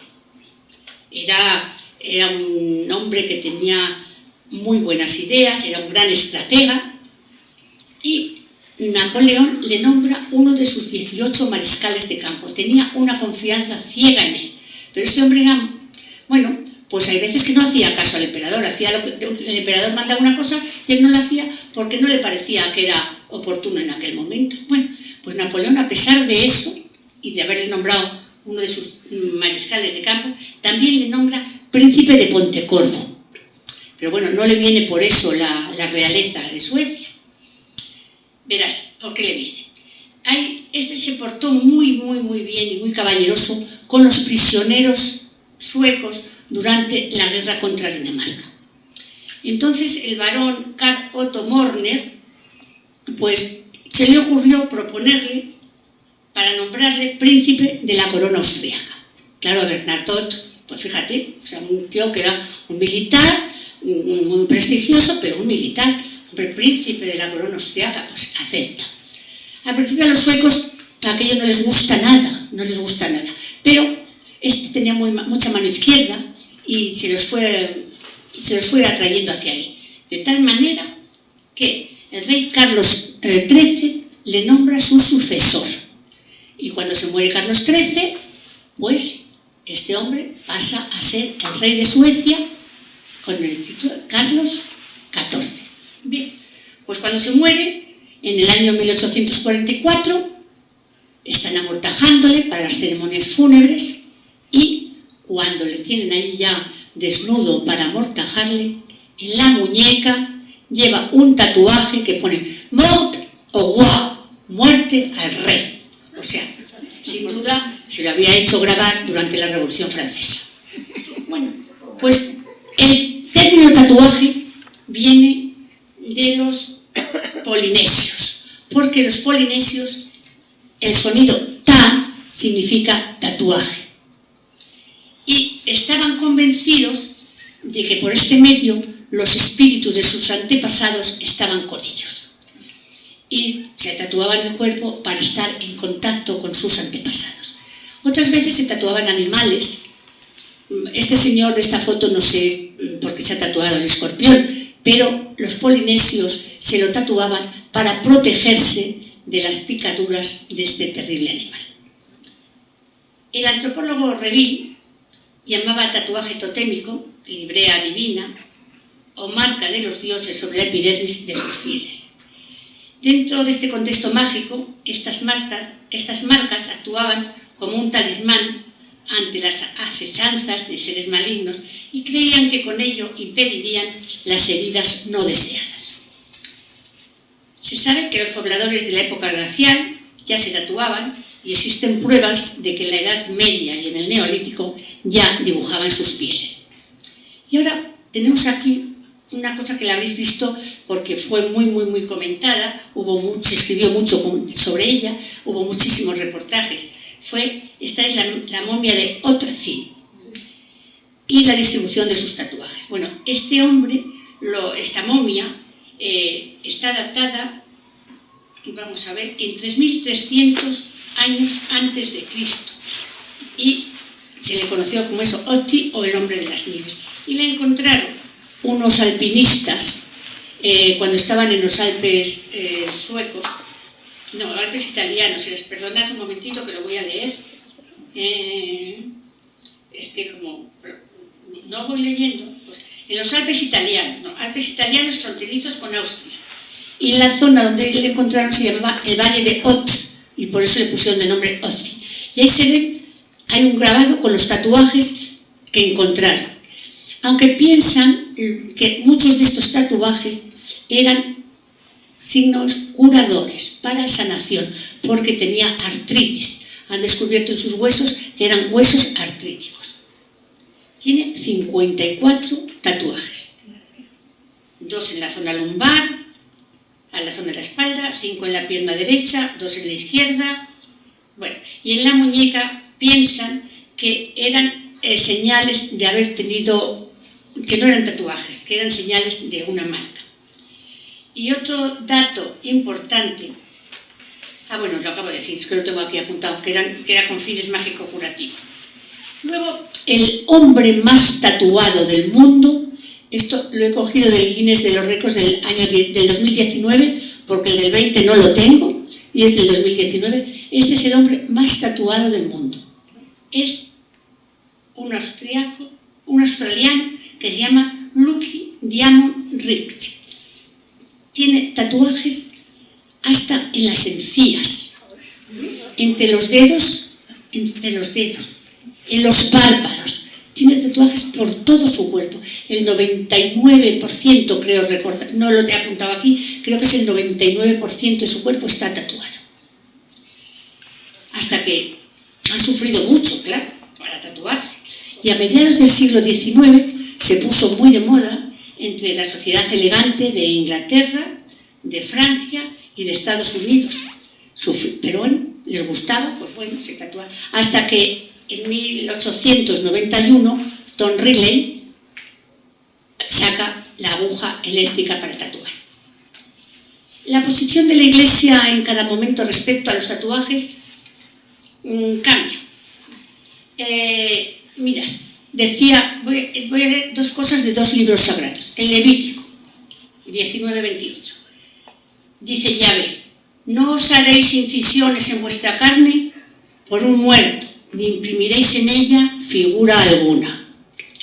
Era un hombre que tenía muy buenas ideas, era un gran estratega y Napoleón le nombra uno de sus 18 mariscales de campo. Tenía una confianza ciega en él, pero este hombre era, bueno, pues hay veces que no hacía caso al emperador, el emperador mandaba una cosa y él no la hacía porque no le parecía que era oportuno en aquel momento. Bueno, pues Napoleón, a pesar de eso y de haberle nombrado uno de sus mariscales de campo, también le nombra príncipe de Pontecorvo. Pero bueno, no le viene por eso la realeza de Suecia. Verás, ¿por qué le viene? Este se portó muy bien y muy caballeroso con los prisioneros suecos durante la guerra contra Dinamarca. Entonces el barón Karl Otto Morner, pues se le ocurrió proponerle para nombrarle príncipe de la corona austríaca. Claro, a Bernadotte, pues fíjate, o sea, un tío que era un militar, muy prestigioso, pero un militar, el príncipe de la corona austríaca, pues acepta. Al principio a los suecos aquello no les gusta nada, pero este tenía mucha mano izquierda y se los fue atrayendo hacia él. De tal manera que el rey Carlos XIII le nombra su sucesor. Y cuando se muere Carlos XIII, pues este hombre pasa a ser el rey de Suecia con el título de Carlos XIV. Bien, pues cuando se muere, en el año 1844, están amortajándole para las ceremonias fúnebres y cuando le tienen ahí ya desnudo para amortajarle, en la muñeca lleva un tatuaje que pone Mort au roi, muerte al rey. O sea, sin duda se lo había hecho grabar durante la Revolución Francesa. Bueno, pues el término tatuaje viene de los polinesios, porque los polinesios, el sonido ta significa tatuaje. Y estaban convencidos de que por este medio los espíritus de sus antepasados estaban con ellos. Y se tatuaban el cuerpo para estar en contacto con sus antepasados. Otras veces se tatuaban animales. Este señor de esta foto no sé por qué se ha tatuado el escorpión, pero los polinesios se lo tatuaban para protegerse de las picaduras de este terrible animal. El antropólogo Reville llamaba tatuaje totémico, librea divina o marca de los dioses sobre la epidermis de sus fieles. Dentro de este contexto mágico, estas marcas actuaban como un talismán ante las asechanzas de seres malignos y creían que con ello impedirían las heridas no deseadas. Se sabe que los pobladores de la época glacial ya se tatuaban y existen pruebas de que en la Edad Media y en el Neolítico ya dibujaban sus pieles. Y ahora tenemos aquí una cosa que la habréis visto porque fue muy comentada, se escribió mucho sobre ella, hubo muchísimos reportajes. Esta es la momia de Otzi y la distribución de sus tatuajes. Bueno, este hombre, esta momia, está datada, vamos a ver, en 3300 años antes de Cristo. y se le conoció como eso, Otti o el hombre de las nieves. Y la encontraron unos alpinistas cuando estaban en los Alpes suecos, no, Alpes italianos, perdonad un momentito que lo voy a leer. Es que como no voy leyendo, pues en los Alpes italianos, ¿no? Alpes italianos fronterizos con Austria. Y en la zona donde le encontraron se llamaba el Valle de Ott, y por eso le pusieron de nombre Otti. Y ahí se ve, hay un grabado con los tatuajes que encontraron. Aunque piensan que muchos de estos tatuajes eran signos curadores para sanación, porque tenía artritis. Han descubierto en sus huesos que eran huesos artríticos. Tiene 54 tatuajes. 2 en la zona lumbar, a la zona de la espalda, 5 en la pierna derecha, 2 en la izquierda. Bueno, y en la muñeca piensan que eran señales de haber tenido, que no eran tatuajes, que eran señales de una marca. Y otro dato importante, bueno, lo acabo de decir, es que lo tengo aquí apuntado, que era con fines mágico-curativos. Luego, el hombre más tatuado del mundo, esto lo he cogido del Guinness de los récords del 2019, porque el del 20 no lo tengo, y es del 2019. Este es el hombre más tatuado del mundo. Es un australiano que se llama Lucky Diamond Rich. Tiene tatuajes hasta en las encías, entre los dedos, en los párpados. Tiene tatuajes por todo su cuerpo. El 99%, creo recordar, no lo he apuntado aquí, creo que es el 99% de su cuerpo está tatuado. Hasta que han sufrido mucho, claro, para tatuarse. Y a mediados del siglo XIX se puso muy de moda entre la sociedad elegante de Inglaterra, de Francia y de Estados Unidos. Pero bueno, les gustaba, pues bueno, se tatuaban. Hasta que en 1891 Tom Riley saca la aguja eléctrica para tatuar. La posición de la Iglesia en cada momento respecto a los tatuajes cambia. Mirad, decía, voy a leer 2 cosas de 2 libros sagrados. El Levítico 19:28. Dice Yahvé: no os haréis incisiones en vuestra carne por un muerto, ni imprimiréis en ella figura alguna.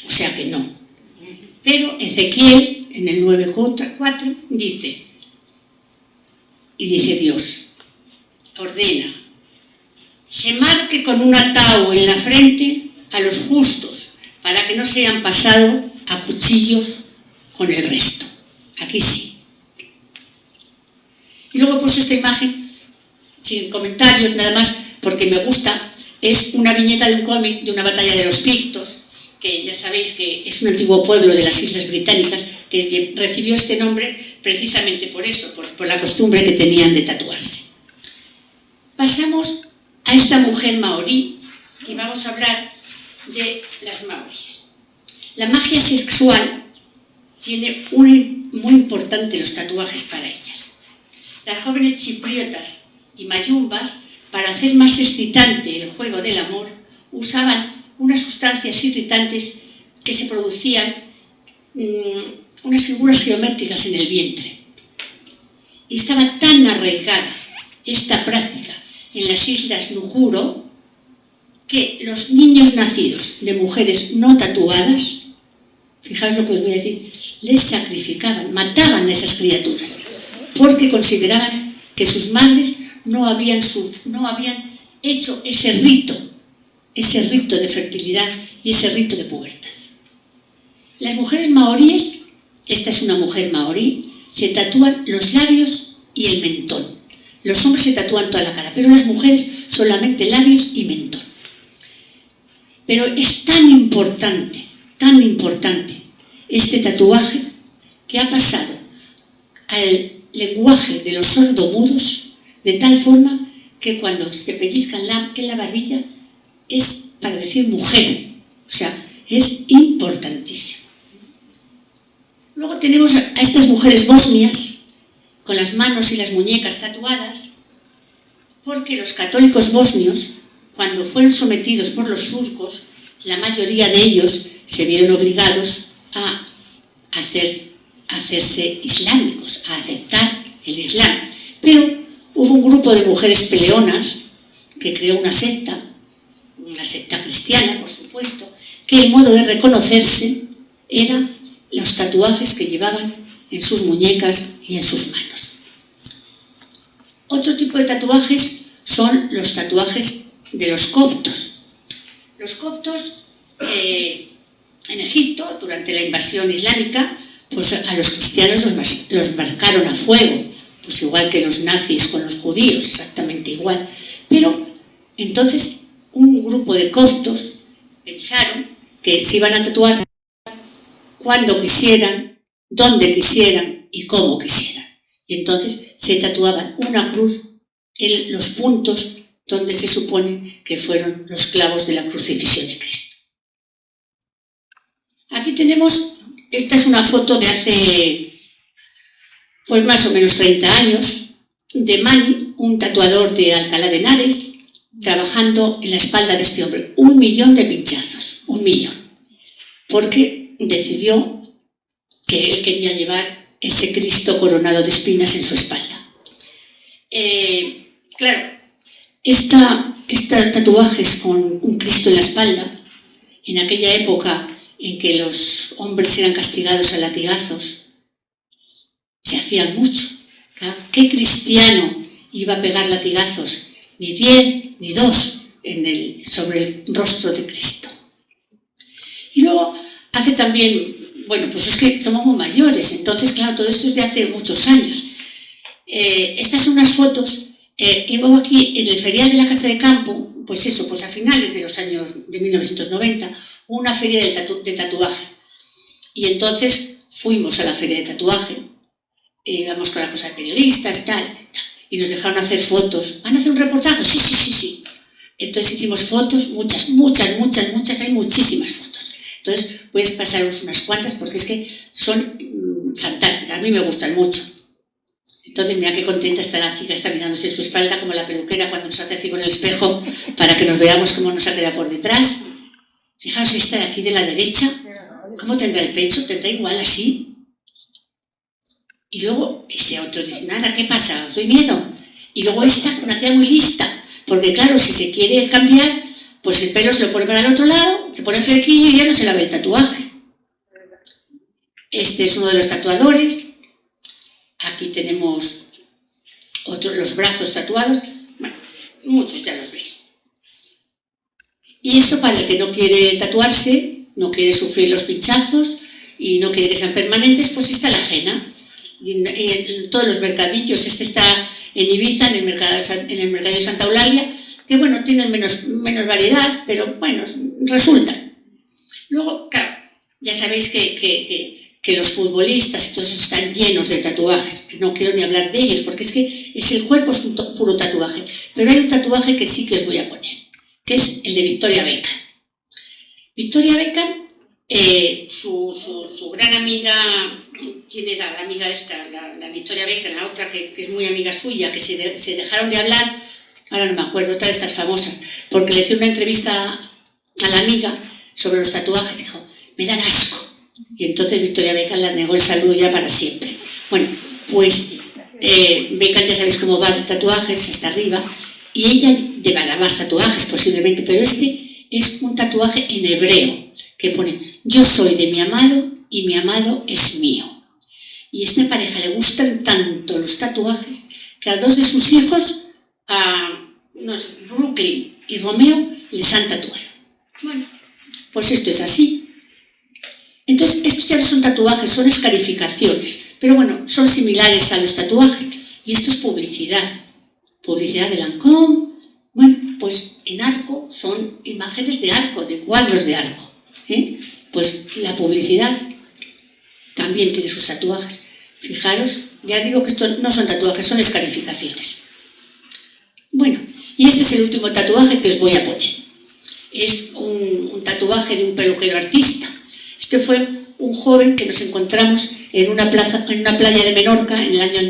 O sea que no. Pero Ezequiel, en el 9:4, dice Dios, ordena, se marque con un ataúd en la frente a los justos, para que no sean pasados a cuchillos con el resto. Aquí sí. Y luego he puesto esta imagen, sin comentarios, nada más, porque me gusta. Es una viñeta de un cómic de una batalla de los Pictos, que ya sabéis que es un antiguo pueblo de las Islas Británicas, que recibió este nombre precisamente por eso, por la costumbre que tenían de tatuarse. Pasamos a esta mujer maorí y vamos a hablar de las maoríes. La magia sexual tiene muy importante los tatuajes para ellas. Las jóvenes chipriotas y mayumbas, para hacer más excitante el juego del amor, usaban unas sustancias irritantes que se producían unas figuras geométricas en el vientre. Y estaba tan arraigada esta práctica en las islas Nukuro que los niños nacidos de mujeres no tatuadas, fijaos lo que os voy a decir, les sacrificaban, mataban a esas criaturas, porque consideraban que sus madres no habían hecho ese rito de fertilidad y ese rito de pubertad. Las mujeres maoríes, esta es una mujer maorí, se tatúan los labios y el mentón. Los hombres se tatúan toda la cara, pero las mujeres solamente labios y mentón. Pero es tan importante este tatuaje, que ha pasado al lenguaje de los sordomudos, de tal forma que cuando se pellizcan en la barbilla es para decir mujer. O sea, es importantísimo. Luego tenemos a estas mujeres bosnias con las manos y las muñecas tatuadas, porque los católicos bosnios, cuando fueron sometidos por los turcos, la mayoría de ellos se vieron obligados a hacerse islámicos, a aceptar el Islam. Pero hubo un grupo de mujeres peleonas que creó una secta cristiana, por supuesto, que el modo de reconocerse era los tatuajes que llevaban en sus muñecas y en sus manos. Otro tipo de tatuajes son los tatuajes de los coptos. Los coptos en Egipto, durante la invasión islámica, pues a los cristianos los marcaron a fuego, pues igual que los nazis con los judíos, exactamente igual. Pero entonces un grupo de coptos pensaron que se iban a tatuar cuando quisieran, donde quisieran y cómo quisieran. Y entonces se tatuaban una cruz en los puntos donde se supone que fueron los clavos de la crucifixión de Cristo. Aquí tenemos, esta es una foto de hace pues más o menos 30 años, de Mani, un tatuador de Alcalá de Henares, trabajando en la espalda de este hombre. 1 millón de pinchazos, 1 millón, porque decidió que él quería llevar ese Cristo coronado de espinas en su espalda. Claro, estos tatuajes con un Cristo en la espalda, en aquella época en que los hombres eran castigados a latigazos, se hacían mucho. ¿Claro? ¿Qué cristiano iba a pegar latigazos? Ni 10 ni 2 sobre el rostro de Cristo. Y luego hace también, bueno, pues es que somos muy mayores, entonces claro, todo esto es de hace muchos años. Estas son unas fotos que veo aquí en el ferial de la Casa de Campo, pues eso, pues a finales de los años de 1990, una feria de tatuaje. Y entonces fuimos a la feria de tatuaje, íbamos con la cosa de periodistas, tal, y nos dejaron hacer fotos. ¿Van a hacer un reportaje? Sí. Entonces hicimos fotos, muchas, hay muchísimas fotos. Entonces puedes pasaros unas cuantas porque es que son fantásticas, a mí me gustan mucho. Entonces mira qué contenta está la chica, está mirándose en su espalda como la peluquera cuando nos hace así con el espejo para que nos veamos cómo nos ha quedado por detrás. Fijaos esta de aquí de la derecha, ¿cómo tendrá el pecho? ¿Tendrá igual así? Y luego ese otro dice, nada, ¿qué pasa? ¿Os doy miedo? Y luego esta, una tía muy lista, porque claro, si se quiere cambiar, pues el pelo se lo pone para el otro lado, se pone flequillo y ya no se la ve el tatuaje. Este es uno de los tatuadores. Aquí tenemos los brazos tatuados. Bueno, muchos ya los veis. Y eso para el que no quiere tatuarse, no quiere sufrir los pinchazos y no quiere que sean permanentes, pues está la ajena. En todos los mercadillos, este está en Ibiza, en el mercadillo de Santa Eulalia, que bueno, tienen menos variedad, pero bueno, resultan. Luego, claro, ya sabéis que los futbolistas y todos están llenos de tatuajes, que no quiero ni hablar de ellos, porque es que el cuerpo es un puro tatuaje. Pero hay un tatuaje que sí que os voy a poner, que es el de Victoria Beckham. Victoria Beckham, su gran amiga, ¿quién era la amiga esta? La Victoria Beckham, la otra que es muy amiga suya, que se dejaron de hablar, ahora no me acuerdo, otra de estas famosas, porque le hice una entrevista a la amiga sobre los tatuajes y dijo, me dan asco. Y entonces Victoria Beckham la negó el saludo ya para siempre. Bueno, pues Beckham ya sabéis cómo va de tatuajes hasta arriba, y ella llevará más tatuajes posiblemente, pero este es un tatuaje en hebreo, que pone, yo soy de mi amado y mi amado es mío. Y a esta pareja le gustan tanto los tatuajes que a 2 de sus hijos, Brooklyn y Romeo, les han tatuado. Bueno, pues esto es así. Entonces, estos ya no son tatuajes, son escarificaciones, pero bueno, son similares a los tatuajes. Y esto es publicidad. Publicidad de Lancôme. Bueno, pues en arco son imágenes de arco, de cuadros de arco. Pues la publicidad también tiene sus tatuajes. Fijaros, ya digo que esto no son tatuajes, son escarificaciones. Bueno, y este es el último tatuaje que os voy a poner. Es un tatuaje de un peluquero artista. Este fue un joven que nos encontramos en una playa de Menorca en el año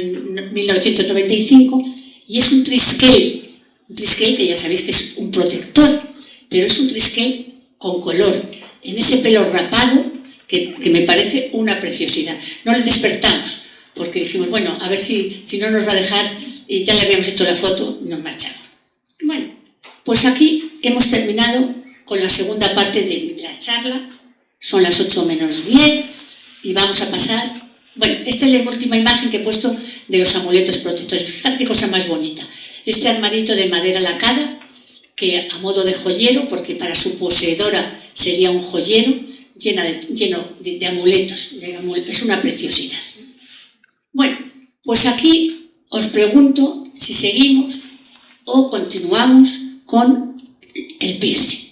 1995, y es un triskel Un triskel que ya sabéis que es un protector, pero es un triskel con color, en ese pelo rapado que me parece una preciosidad. No le despertamos, porque dijimos, bueno, a ver si no nos va a dejar, y ya le habíamos hecho la foto y nos marchamos. Bueno, pues aquí hemos terminado con la segunda parte de la charla. Son las 8 menos 10 y vamos a pasar... Bueno, esta es la última imagen que he puesto de los amuletos protectores. Fíjate qué cosa más bonita. Este armarito de madera lacada, que a modo de joyero, porque para su poseedora sería un joyero, lleno de amuletos. Es una preciosidad. Bueno, pues aquí os pregunto si seguimos o continuamos con el piercing.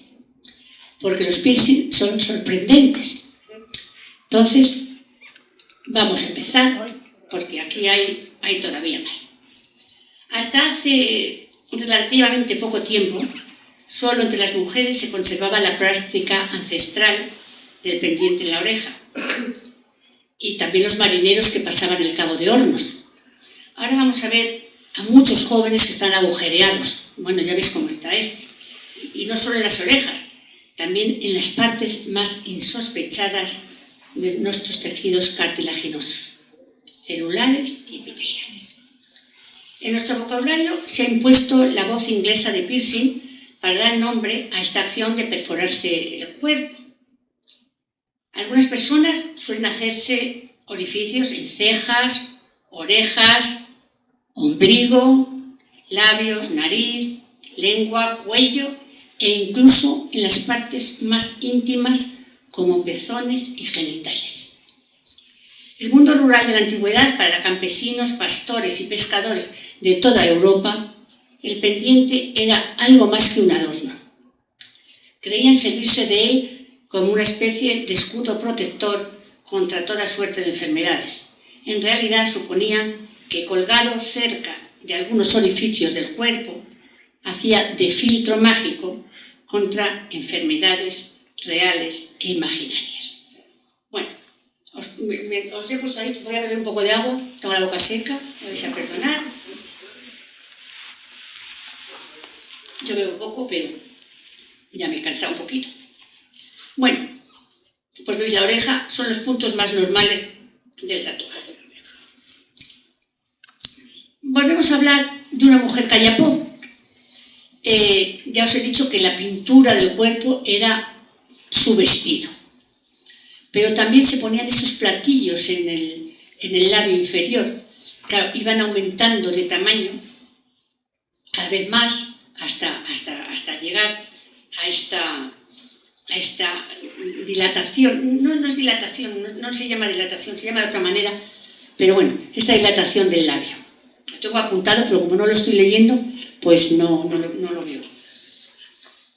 Porque los piercing son sorprendentes. Entonces, vamos a empezar, porque aquí hay todavía más. Hasta hace relativamente poco tiempo, solo entre las mujeres se conservaba la práctica ancestral del pendiente en la oreja, y también los marineros que pasaban el Cabo de Hornos. Ahora vamos a ver a muchos jóvenes que están agujereados. Bueno, ya veis cómo está este. Y no solo en las orejas, también en las partes más insospechadas de nuestros tejidos cartilaginosos, celulares y epiteliales. En nuestro vocabulario se ha impuesto la voz inglesa de piercing para dar nombre a esta acción de perforarse el cuerpo. Algunas personas suelen hacerse orificios en cejas, orejas, ombligo, labios, nariz, lengua, cuello e incluso en las partes más íntimas como pezones y genitales. El mundo rural de la antigüedad, para campesinos, pastores y pescadores de toda Europa, el pendiente era algo más que un adorno. Creían servirse de él como una especie de escudo protector contra toda suerte de enfermedades. En realidad suponían que colgado cerca de algunos orificios del cuerpo hacía de filtro mágico contra enfermedades reales e imaginarias. Bueno, os he puesto ahí, voy a beber un poco de agua, tengo la boca seca, me vais a perdonar. Yo bebo poco, pero ya me he cansado un poquito. Bueno, pues veis, la oreja son los puntos más normales del tatuaje. Volvemos a hablar de una mujer callapó. Ya os he dicho que la pintura del cuerpo era su vestido, pero también se ponían esos platillos en el labio inferior. Claro, iban aumentando de tamaño cada vez más hasta llegar a esta dilatación. No es dilatación, no se llama dilatación, se llama de otra manera, pero bueno, esta dilatación del labio. Lo tengo apuntado, pero como no lo estoy leyendo, pues no lo veo.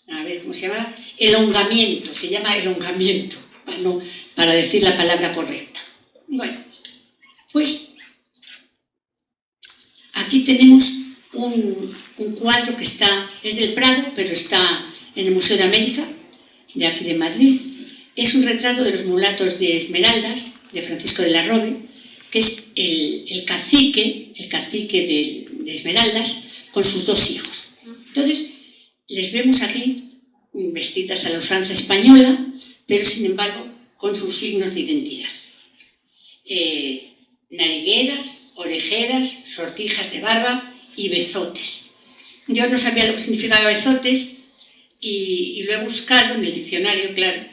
A ver, ¿cómo se llama? Elongamiento, se llama elongamiento, para decir la palabra correcta. Bueno, pues aquí tenemos un cuadro que es del Prado, pero está en el Museo de América, de aquí de Madrid. Es un retrato de los mulatos de Esmeraldas, de Francisco de la Robe, que es el cacique de Esmeraldas, con sus 2 hijos. Entonces, les vemos aquí vestidas a la usanza española, pero sin embargo con sus signos de identidad. Narigueras, orejeras, sortijas de barba y bezotes. Yo no sabía lo que significaba bezotes y lo he buscado en el diccionario, claro,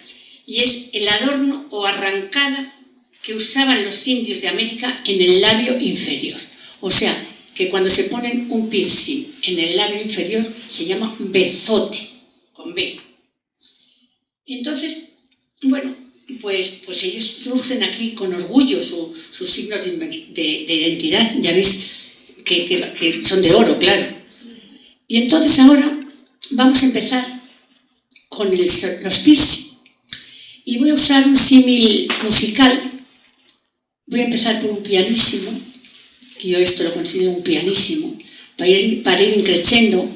y es el adorno o arrancada que usaban los indios de América en el labio inferior. O sea, que cuando se ponen un piercing en el labio inferior se llama bezote, con B. Entonces, bueno, pues ellos lucen aquí con orgullo sus signos de identidad. Ya veis que son de oro, claro. Y entonces ahora vamos a empezar con los piercing. Y voy a usar un símil musical. Voy a empezar por un pianísimo, que yo esto lo considero un pianísimo, para ir increciendo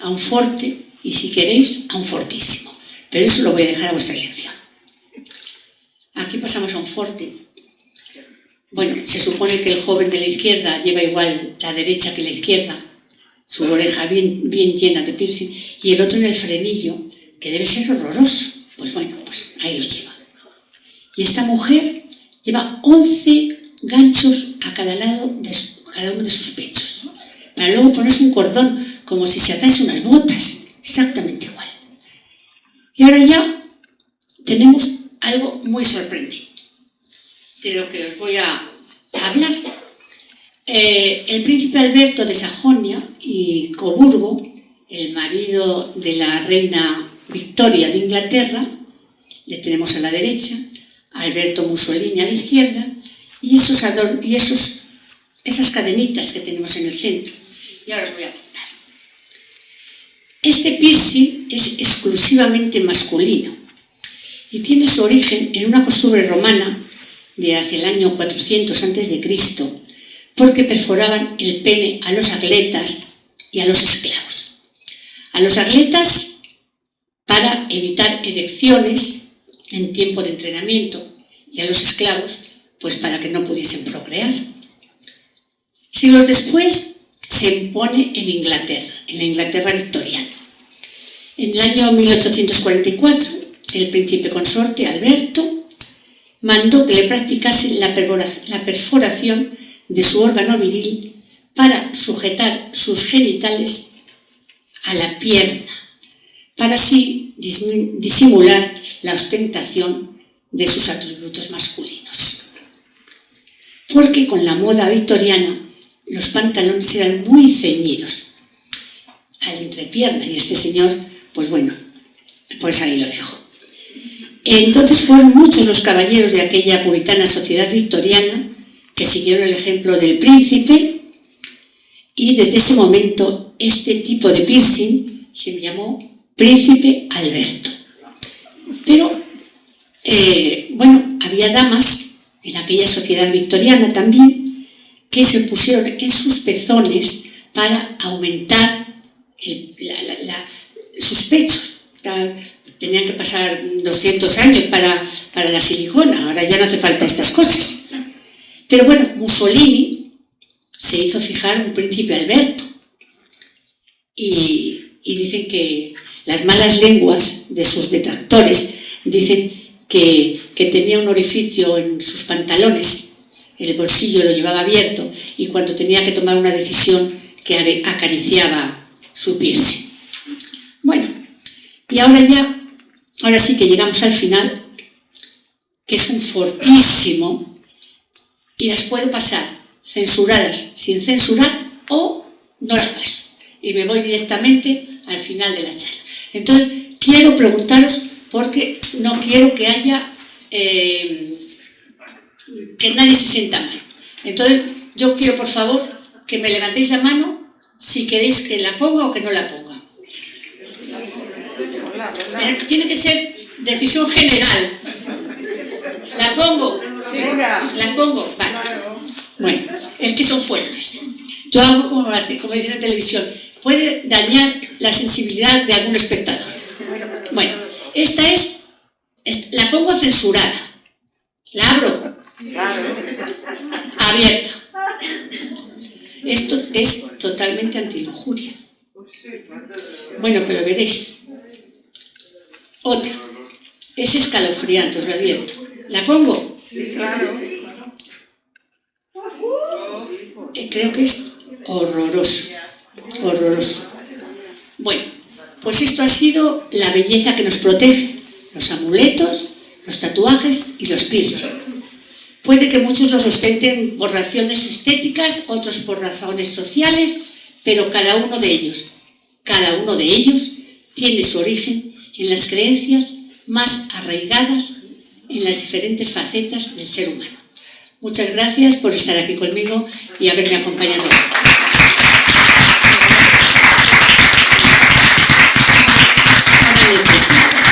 a un forte y, si queréis, a un fortísimo. Pero eso lo voy a dejar a vuestra elección. Aquí pasamos a un forte. Bueno, se supone que el joven de la izquierda lleva igual la derecha que la izquierda, su oreja bien llena de piercing, y el otro en el frenillo, que debe ser horroroso. Pues bueno, pues ahí lo lleva. Y esta mujer lleva 11 ganchos a cada lado cada uno de sus pechos, para luego ponerse un cordón como si se atase unas botas, exactamente igual. Y ahora ya tenemos algo muy sorprendente de lo que os voy a hablar. El príncipe Alberto de Sajonia y Coburgo, el marido de la reina Victoria de Inglaterra, le tenemos a la derecha, a Alberto Mussolini a la izquierda, y esas cadenitas que tenemos en el centro. Y ahora os voy a contar. Este piercing es exclusivamente masculino y tiene su origen en una costumbre romana de hacia el año 400 a.C., porque perforaban el pene a los atletas y a los esclavos. A los atletas para evitar erecciones en tiempo de entrenamiento, y a los esclavos pues para que no pudiesen procrear. Siglos después se impone en Inglaterra, en la Inglaterra victoriana. En el año 1844, el príncipe consorte Alberto mandó que le practicasen la perforación de su órgano viril para sujetar sus genitales a la pierna, para así disimular la ostentación de sus atributos masculinos. Porque con la moda victoriana los pantalones eran muy ceñidos a la entrepierna, y este señor, pues bueno, pues ahí lo dejo. Entonces fueron muchos los caballeros de aquella puritana sociedad victoriana que siguieron el ejemplo del príncipe, y desde ese momento este tipo de piercing se llamó Príncipe Alberto. Pero, bueno, había damas en aquella sociedad victoriana también que se pusieron en sus pezones para aumentar sus pechos. Tenían que pasar 200 años para la silicona, ahora ya no hace falta estas cosas. Pero bueno, Mussolini se hizo fijar un príncipe Alberto, y dicen que las malas lenguas de sus detractores dicen que tenía un orificio en sus pantalones, el bolsillo lo llevaba abierto, y cuando tenía que tomar una decisión que acariciaba su piercing. Bueno, y ahora sí que llegamos al final, que es un fortísimo, y las puedo pasar censuradas sin censurar, o no las paso y me voy directamente al final de la charla. Entonces quiero preguntaros, porque no quiero que haya que nadie se sienta mal. Entonces yo quiero, por favor, que me levantéis la mano si queréis que la ponga o que no la ponga. Tiene que ser decisión general. ¿La pongo? ¿La pongo? Vale. Bueno, es que son fuertes. Yo hago como dicen en televisión, puede dañar la sensibilidad de algún espectador. Bueno, esta la pongo censurada. ¿La abro? Abierta. Esto es totalmente antilujuria. Bueno, pero veréis. Otra. Es escalofriante, os lo advierto. ¿La pongo? Sí, claro. Creo que es horroroso. Horroroso. Bueno, pues esto ha sido la belleza que nos protege. Los amuletos, los tatuajes y los piercing. Puede que muchos los ostenten por razones estéticas, otros por razones sociales, pero cada uno de ellos tiene su origen en las creencias más arraigadas en las diferentes facetas del ser humano. Muchas gracias por estar aquí conmigo y haberme acompañado. Buenas noches.